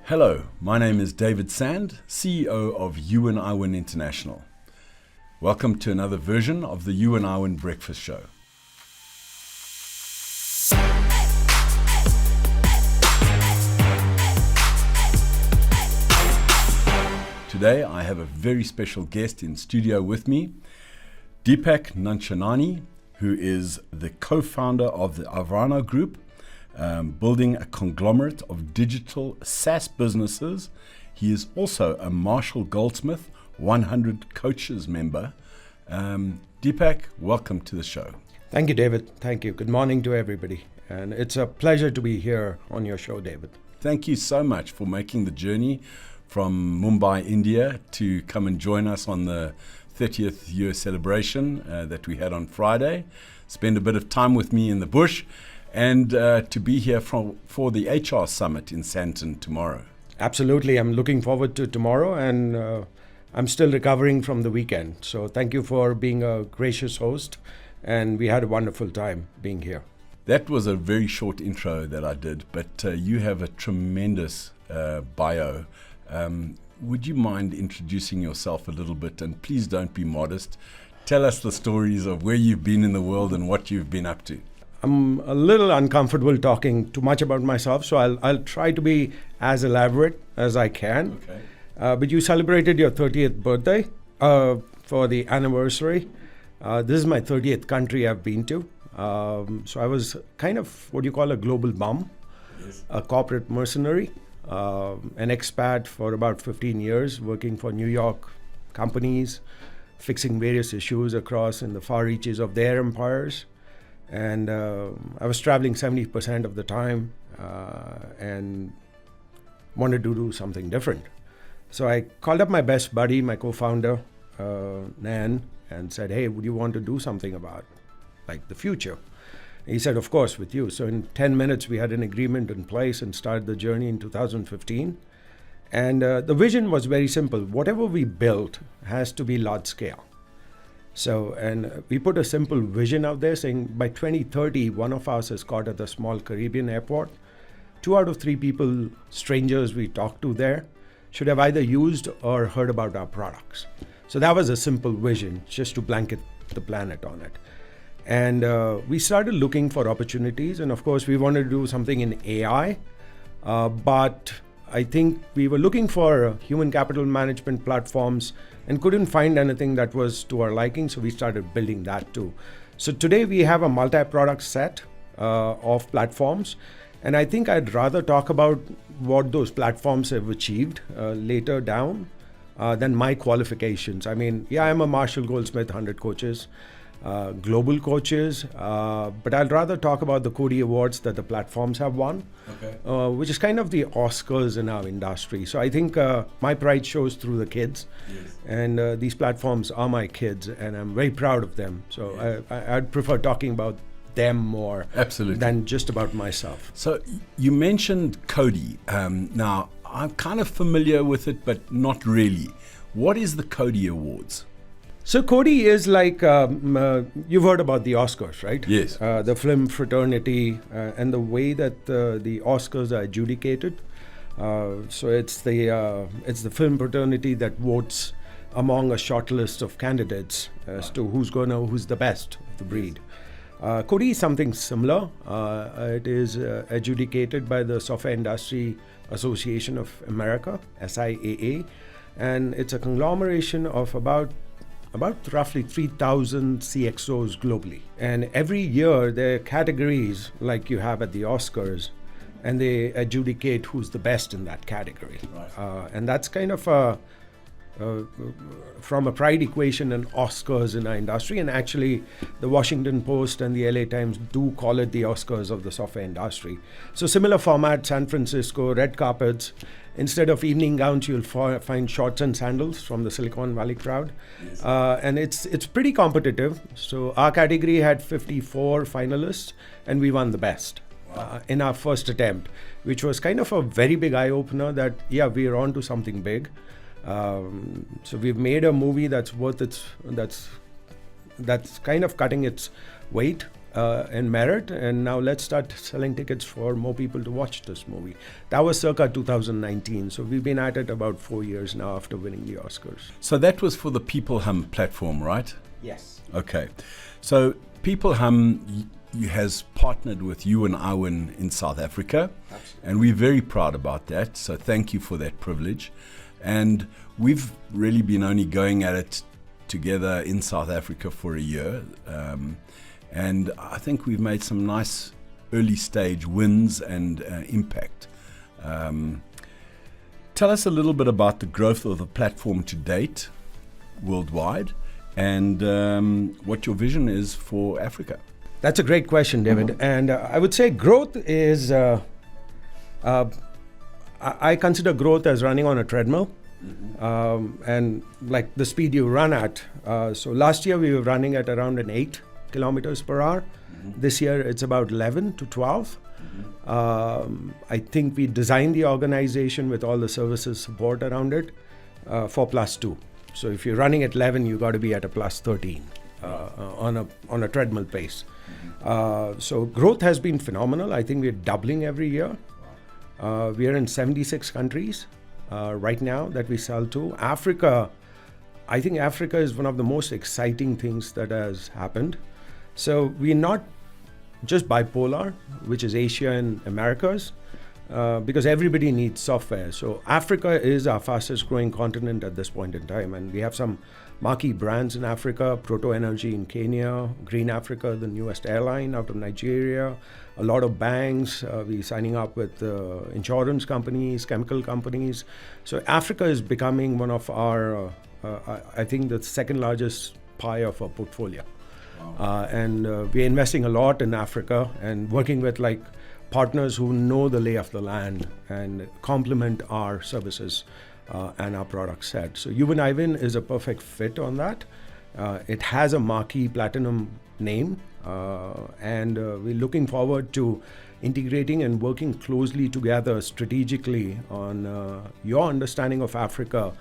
Hello, my name is David Sand, CEO of Uwin Iwin International. Welcome to another version of the Uwin Iwin Breakfast Show. Today I have a very special guest in studio with me, Deepak Nachnani, who is the co-founder of the Avniro Group, building a conglomerate of digital SaaS businesses. He is also a Marshall Goldsmith 100 Coaches member. Deepak, welcome to the show. Thank you, David. Thank you. Good morning to everybody. And it's a pleasure to be here on your show, David. Thank you so much for making the journey from Mumbai, India, to come and join us on the 30th year celebration that we had on Friday. Spend a bit of time with me in the bush, and to be here for the HR Summit in Santon tomorrow. Absolutely. I'm looking forward to tomorrow, and I'm still recovering from the weekend. So thank you for being a gracious host, and we had a wonderful time being here. That was a very short intro that I did, but you have a tremendous bio. Would you mind introducing yourself a little bit? And please don't be modest. Tell us the stories of where you've been in the world and what you've been up to. I'm a little uncomfortable talking too much about myself, so I'll try to be as elaborate as I can. Okay. But you celebrated your 30th birthday for the anniversary. This is my 30th country I've been to. So I was kind of what you call a global bum, Yes. a corporate mercenary, an expat for about 15 years, working for New York companies, fixing various issues across in the far reaches of their empires. And I was traveling 70% of the time and wanted to do something different. So I called up my best buddy, my co-founder, Nan, and said, hey, would you want to do something about the future? He said, of course, with you. So in 10 minutes, we had an agreement in place and started the journey in 2015. And the vision was very simple. Whatever we built has to be large scale. So, and we put a simple vision out there saying by 2030, one of us is caught at a small Caribbean airport. 2 out of 3 people, strangers we talked to there, should have either used or heard about our products. So that was a simple vision, just to blanket the planet on it. And we started looking for opportunities. And of course, we wanted to do something in AI, but I think we were looking for human capital management platforms and couldn't find anything that was to our liking, so we started building that too. So today we have a multi-product set of platforms, and I think I'd rather talk about what those platforms have achieved later down than my qualifications. I mean, yeah, I'm a Marshall Goldsmith 100 Coaches, global coaches, but I'd rather talk about the Cody Awards that the platforms have won, Okay. which is kind of the Oscars in our industry. So I think my pride shows through the kids, Yes. and these platforms are my kids, and I'm very proud of them. So Yes. I'd prefer talking about them more Absolutely. than just about myself. So you mentioned Cody. Now, I'm kind of familiar with it, but not really. What is the Cody Awards? So Cody is like, you've heard about the Oscars, right? Yes. The film fraternity and the way that the Oscars are adjudicated. So it's the film fraternity that votes among a short list of candidates as to who's the best of the breed. Cody is something similar. It is adjudicated by the Software Industry Association of America, SIAA, and it's a conglomeration of about roughly 3,000 CXOs globally. And every year there are categories like you have at the Oscars, and they adjudicate who's the best in that category. Right. And that's kind of from a pride equation and Oscars in our industry. And actually the Washington Post and the LA Times do call it the Oscars of the software industry. So similar format, San Francisco, red carpets. Instead of evening gowns, you'll find shorts and sandals from the Silicon Valley crowd. Yes. And it's pretty competitive. So our category had 54 finalists, and we won the best. Wow. In our first attempt, which was kind of a very big eye-opener that, yeah, we are on to something big. So we've made a movie that's kind of cutting its weight. in merit, and now let's start selling tickets for more people to watch this movie. That was circa 2019, so we've been at it about 4 years now after winning the Oscars. So that was for the People Hum platform, right? Yes. Okay. So People Hum has partnered with Uwin Iwin in South Africa. Absolutely. And we're very proud about that. So thank you for that privilege. And we've really been only going at it together in South Africa for a year. And I think we've made some nice early stage wins and impact. Tell us a little bit about the growth of the platform to date worldwide, and what your vision is for Africa. That's a great question, David. And I would say growth is, I consider growth as running on a treadmill. And like the speed you run at. So last year we were running at around 8 kilometers per hour. This year it's about 11 to 12. I think we designed the organization with all the services support around it for +2. So if you're running at 11, you got to be at a +13 on a treadmill pace. So growth has been phenomenal. I think we're doubling every year. We are in 76 countries right now that we sell to. Africa, I think Africa is one of the most exciting things that has happened. So we're not just bipolar, which is Asia and Americas, because everybody needs software. So Africa is our fastest growing continent at this point in time. And we have some marquee brands in Africa, Proto Energy in Kenya, Green Africa, the newest airline out of Nigeria, a lot of banks. We're signing up with insurance companies, chemical companies. So Africa is becoming one of our, I think, the second largest pie of our portfolio. Wow. And we're investing a lot in Africa and working with like partners who know the lay of the land and complement our services and our product set. So Uwin Iwin is a perfect fit on that. It has a marquee platinum name, and we're looking forward to integrating and working closely together strategically on your understanding of Africa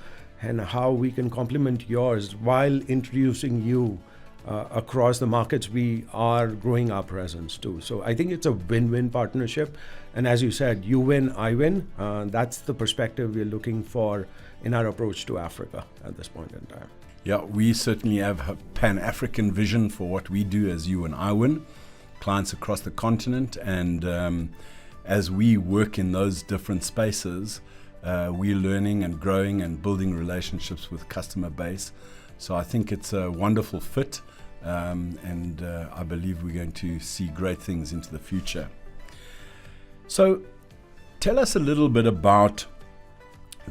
and how we can complement yours while introducing you across the markets we are growing our presence to. So I think it's a win-win partnership. And as you said, Uwin Iwin, that's the perspective we're looking for in our approach to Africa at this point in time. Yeah, we certainly have a Pan-African vision for what we do as Uwin Iwin, clients across the continent. And as we work in those different spaces, we're learning and growing and building relationships with customer base. So I think it's a wonderful fit, and I believe we're going to see great things into the future. So tell us a little bit about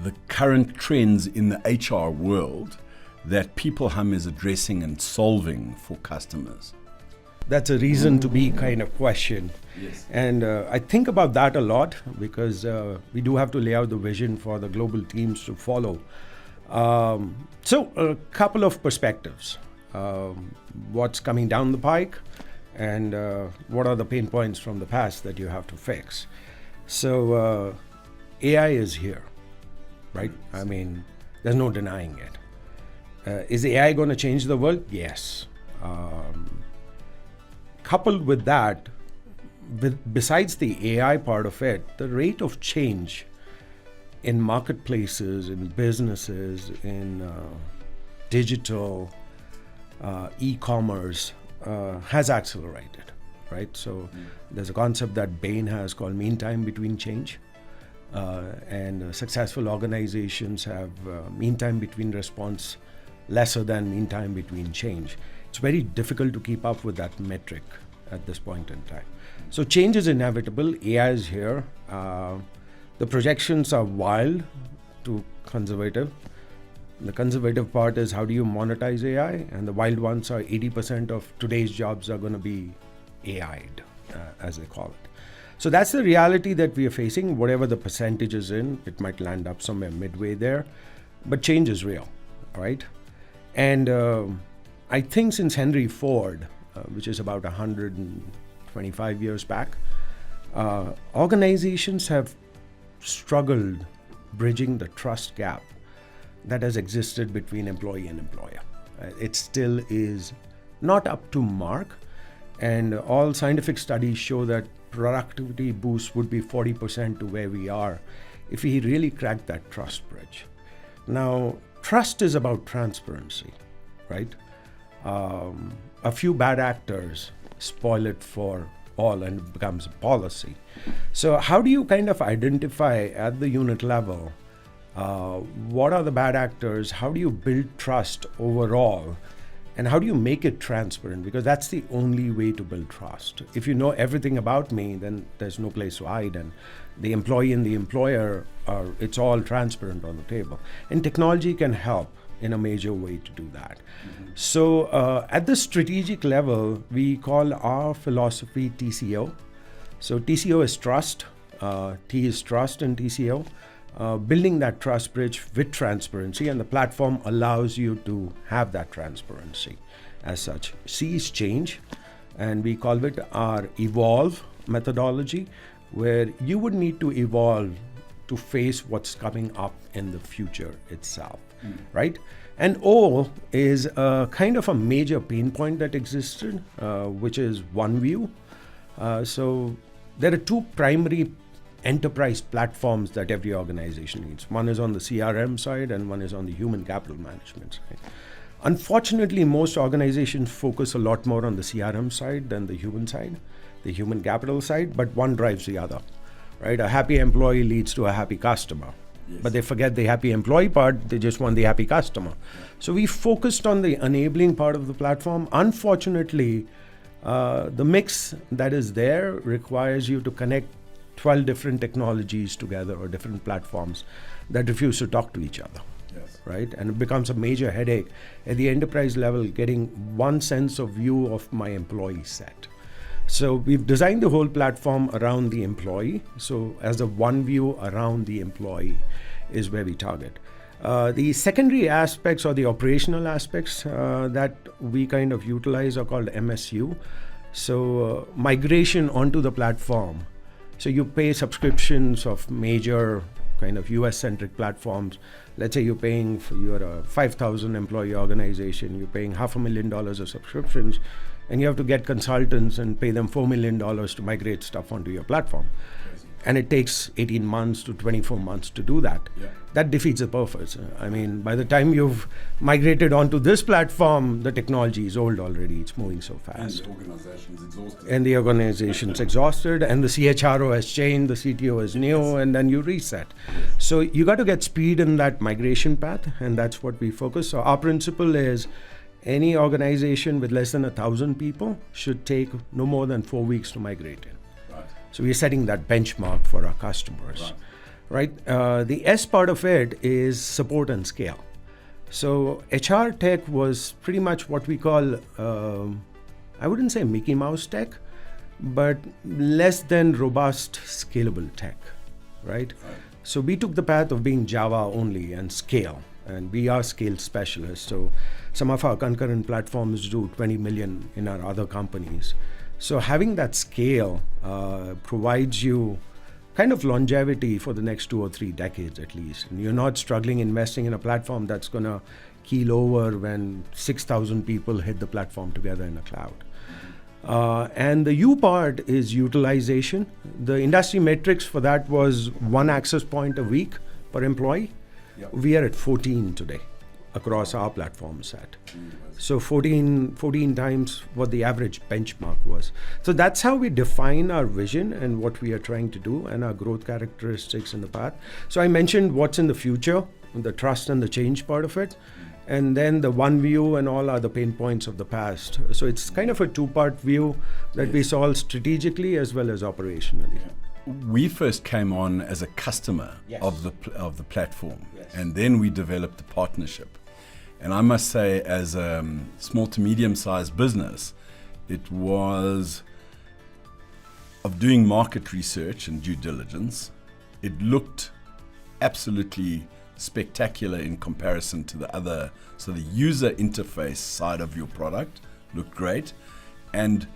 the current trends in the HR world that People Hum is addressing and solving for customers. That's a reason to be kind of question. Yes. And I think about that a lot because we do have to lay out the vision for the global teams to follow. So a couple of perspectives. What's coming down the pike and what are the pain points from the past that you have to fix. So AI is here, right? I mean, there's no denying it. Is AI going to change the world? Yes. Coupled with that, besides the AI part of it, the rate of change in marketplaces, in businesses, in digital, e-commerce has accelerated, right? So there's a concept that Bain has called mean time between change. And successful organizations have mean time between response lesser than mean time between change. It's very difficult to keep up with that metric at this point in time. So change is inevitable. AI is here. The projections are wild to conservative. The conservative part is how do you monetize AI? And the wild ones are 80% of today's jobs are going to be AI'd, as they call it. So that's the reality that we are facing. Whatever the percentage is in, it might land up somewhere midway there. But change is real, right? And I think since Henry Ford, which is about 125 years back, organizations have struggled bridging the trust gap that has existed between employee and employer. It still is not up to mark. And all scientific studies show that productivity boost would be 40% to where we are if we really crack that trust bridge. Now, trust is about transparency, right? A few bad actors spoil it for all and it becomes a policy. So how do you kind of identify at the unit level what are the bad actors? How do you build trust overall? And how do you make it transparent? Because that's the only way to build trust. If you know everything about me, then there's no place to hide. And the employee and the employer, it's all transparent on the table. And technology can help in a major way to do that. Mm-hmm. So at the strategic level, we call our philosophy TCO. So TCO is trust, T is trust in TCO. Building that trust bridge with transparency, and the platform allows you to have that transparency as such. C is change, and we call it our evolve methodology, where you would need to evolve to face what's coming up in the future itself, right? And O is kind of a major pain point that existed, which is one view. So there are two primary enterprise platforms that every organization needs. One is on the CRM side and one is on the human capital management side. Unfortunately, most organizations focus a lot more on the CRM side than the human capital side, but one drives the other, right? A happy employee leads to a happy customer. Yes. But they forget the happy employee part, they just want the happy customer. So we focused on the enabling part of the platform. Unfortunately, the mix that is there requires you to connect 12 different technologies together or different platforms that refuse to talk to each other. Yes. Right? And it becomes a major headache at the enterprise level, getting one sense of view of my employee set. So we've designed the whole platform around the employee. So as a one view around the employee is where we target. The secondary aspects or the operational aspects that we kind of utilize are called MSU. So migration onto the platform. So you pay subscriptions of major kind of US-centric platforms. Let's say you're a 5,000 employee organization, you're paying $500,000 of subscriptions, and you have to get consultants and pay them $4 million to migrate stuff onto your platform. And it takes 18 months to 24 months to do that. Yeah. That defeats the purpose. I mean, by the time you've migrated onto this platform, the technology is old already. It's moving so fast. And the organization is exhausted. And the organization's exhausted, and the CHRO has changed, the CTO is new, and then you reset. Yes. So you got to get speed in that migration path, and that's what we focus. So our principle is any organization with less than 1,000 people should take no more than 4 weeks to migrate in. So we're setting that benchmark for our customers, right? The S part of it is support and scale. So HR tech was pretty much what we call, I wouldn't say Mickey Mouse tech, but less than robust, scalable tech, right? So we took the path of being Java only and scale, and we are scale specialists. So some of our concurrent platforms do 20 million in our other companies. So having that scale provides you kind of longevity for the next 2 or 3 decades at least. And you're not struggling investing in a platform that's going to keel over when 6,000 people hit the platform together in a cloud. And the U part is utilization. The industry metrics for that was 1 access point a week per employee. Yep. We are at 14 today across our platform set. So 14 times what the average benchmark was. So that's how we define our vision and what we are trying to do and our growth characteristics in the path. So I mentioned what's in the future, the trust and the change part of it, and then the one view and all are the pain points of the past. So it's kind of a 2-part view that we solve strategically as well as operationally. Yeah. We first came on as a customer of the platform, and then we developed a partnership. And I must say, as a small to medium-sized business, it was of doing market research and due diligence. It looked absolutely spectacular in comparison to the other. So the user interface side of your product looked great. And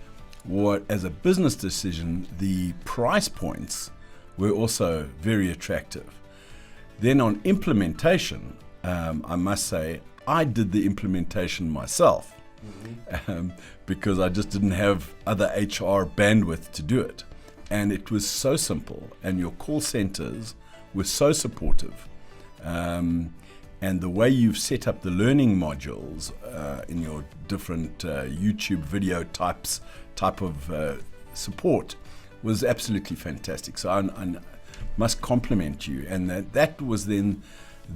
what, as a business decision, the price points were also very attractive. Then on implementation, I must say, I did the implementation myself because I just didn't have other HR bandwidth to do it. And it was so simple, and your call centers were so supportive. And the way you've set up the learning modules in your different YouTube video type of support was absolutely fantastic. So I must compliment you. And that was then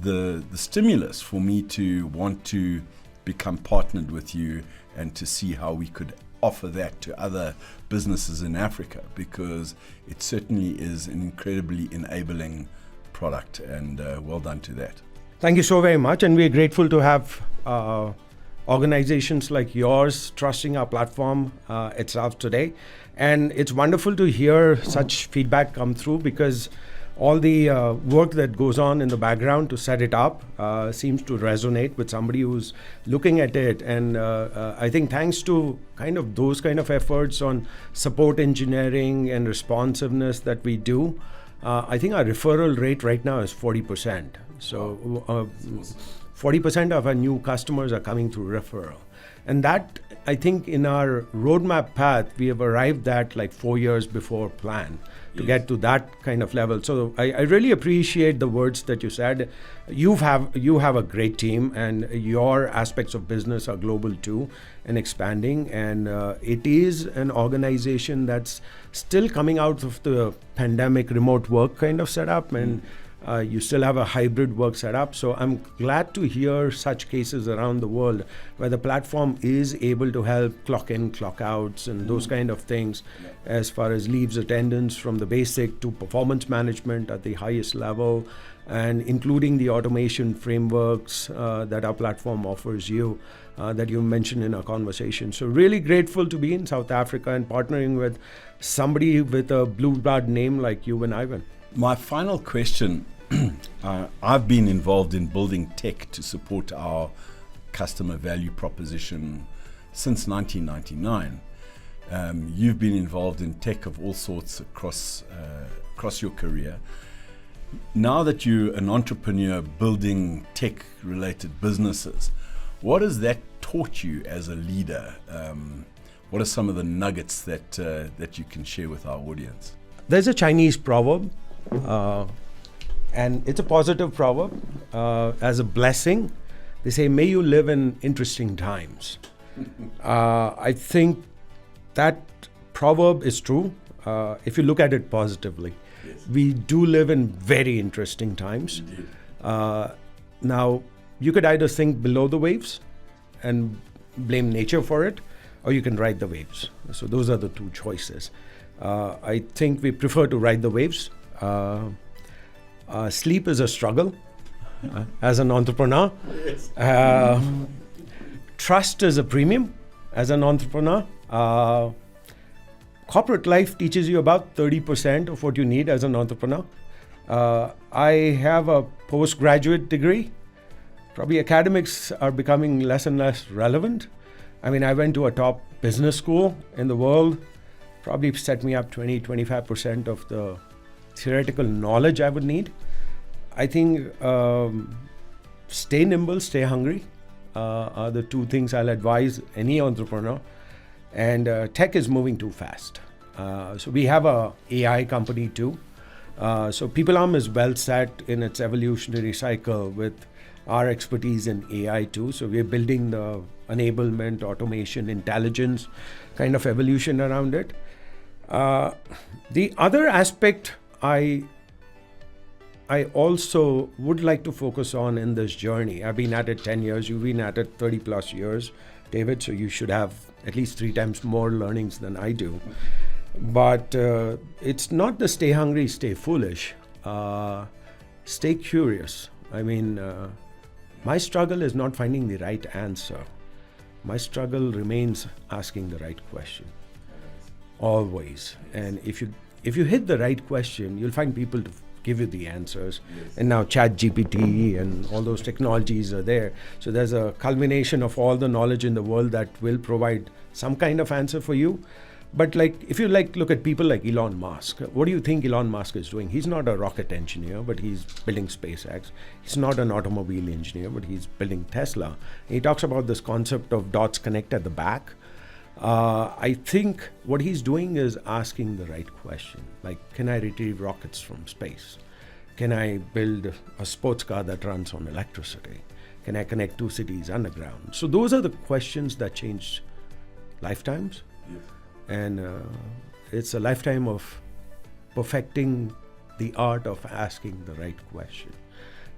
the stimulus for me to want to become partnered with you and to see how we could offer that to other businesses in Africa, because it certainly is an incredibly enabling product, and well done to that. Thank you so very much, and we're grateful to have organizations like yours trusting our platform itself today. And it's wonderful to hear such feedback come through, because all the work that goes on in the background to set it up seems to resonate with somebody who's looking at it. And I think thanks to those kind of efforts on support engineering and responsiveness that we do, I think our referral rate right now is 40%. So 40% of our new customers are coming through referral. And that, I think, in our roadmap path, we have arrived at like 4 years before plan to get to that kind of level. So I really appreciate the words that you said. You have a great team, and your aspects of business are global too and expanding. And it is an organization that's still coming out of the pandemic remote work kind of setup, and you still have a hybrid work setup. So I'm glad to hear such cases around the world where the platform is able to help clock in, clock outs, and those kind of things, as far as leaves attendance from the basic to performance management at the highest level, and including the automation frameworks that our platform offers you, that you mentioned in our conversation. So really grateful to be in South Africa and partnering with somebody with a blue blood name like Uwin Iwin. My final question, I've been involved in building tech to support our customer value proposition since 1999. You've been involved in tech of all sorts across your career. Now that you're an entrepreneur building tech-related businesses, what has that taught you as a leader? What are some of the nuggets that you can share with our audience? There's a Chinese proverb, and it's a positive proverb. As a blessing, they say, may you live in interesting times. I think that proverb is true if you look at it positively. Yes. We do live in very interesting times. Now, you could either think below the waves and blame nature for it, or you can ride the waves. So those are the two choices. I think we prefer to ride the waves. Sleep is a struggle as an entrepreneur. Yes. Trust is a premium as an entrepreneur. Corporate life teaches you about 30% of what you need as an entrepreneur. I have a postgraduate degree. Probably academics are becoming less and less relevant. I mean, I went to a top business school in the world, probably set me up 20-25% of the theoretical knowledge I would need. I think stay nimble, stay hungry are the two things I'll advise any entrepreneur. And tech is moving too fast. So we have a AI company too. So PeopleArm is well set in its evolutionary cycle with our expertise in AI too. So we're building the enablement, automation, intelligence kind of evolution around it. The other aspect I also would like to focus on in this journey. I've been at it 10 years. You've been at it 30 plus years, David. So you should have at least 3 times more learnings than I do. But it's not the stay hungry, stay foolish. Stay curious. I mean, my struggle is not finding the right answer. My struggle remains asking the right question. Always. And if you hit the right question, you'll find people to give you the answers. Yes. And now ChatGPT and all those technologies are there. So there's a culmination of all the knowledge in the world that will provide some kind of answer for you. But like, if you like look at people like Elon Musk, what do you think Elon Musk is doing? He's not a rocket engineer, but he's building SpaceX. He's not an automobile engineer, but he's building Tesla. He talks about this concept of dots connect at the back. I think what he's doing is asking the right question. Like, can I retrieve rockets from space? Can I build a sports car that runs on electricity? Can I connect two cities underground? So those are the questions that change lifetimes. Yes. And it's a lifetime of perfecting the art of asking the right question.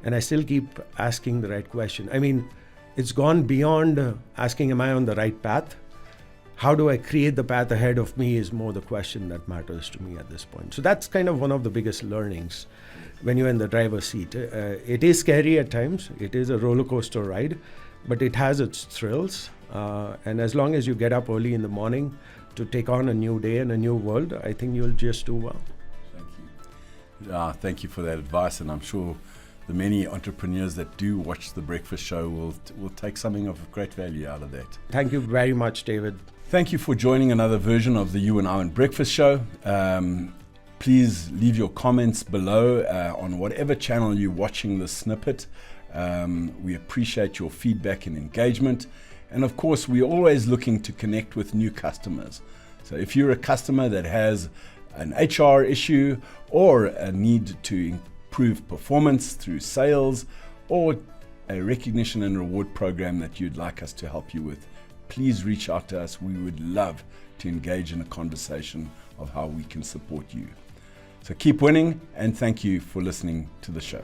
And I still keep asking the right question. I mean, it's gone beyond asking, am I on the right path? How do I create the path ahead of me is more the question that matters to me at this point. So that's kind of one of the biggest learnings when you're in the driver's seat. It is scary at times. It is a roller coaster ride, but it has its thrills. And as long as you get up early in the morning to take on a new day and a new world, I think you'll just do well. Thank you. Thank you for that advice, and I'm sure the many entrepreneurs that do watch the breakfast show will take something of great value out of that. Thank you very much, David. Thank you for joining another version of the Uwin Iwin Breakfast Show. Please leave your comments below on whatever channel you're watching this snippet. We appreciate your feedback and engagement. And of course, we're always looking to connect with new customers. So if you're a customer that has an HR issue or a need to improve performance through sales or a recognition and reward program that you'd like us to help you with, please reach out to us. We would love to engage in a conversation of how we can support you. So keep winning, and thank you for listening to the show.